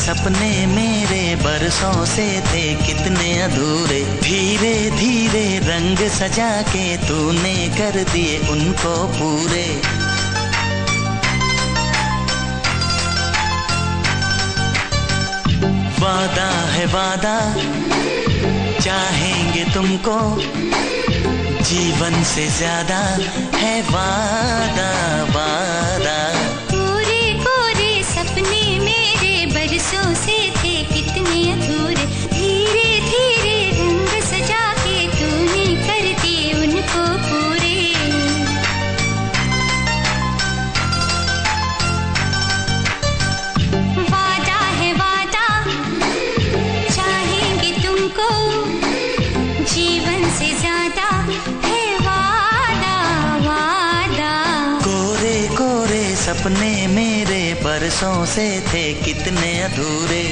सपने मेरे बरसों से थे कितने अधूरे, धीरे धीरे रंग सजा के तूने कर दिए उनको पूरे। वादा है वादा, चाहेंगे तुमको, जीवन से ज्यादा है वादा वादा। कोरे कोरे सपने मेरे बरसों से थे कितने अधूरे, धीरे धीरे रंग सजा के तूने कर दिए उनको पूरे। वादा है वादा, चाहेंगे तुमको, जीवन से ज्यादा है वादा वादा। कोरे कोरे सपने मेरे बरसों से थे कितने अधूरे।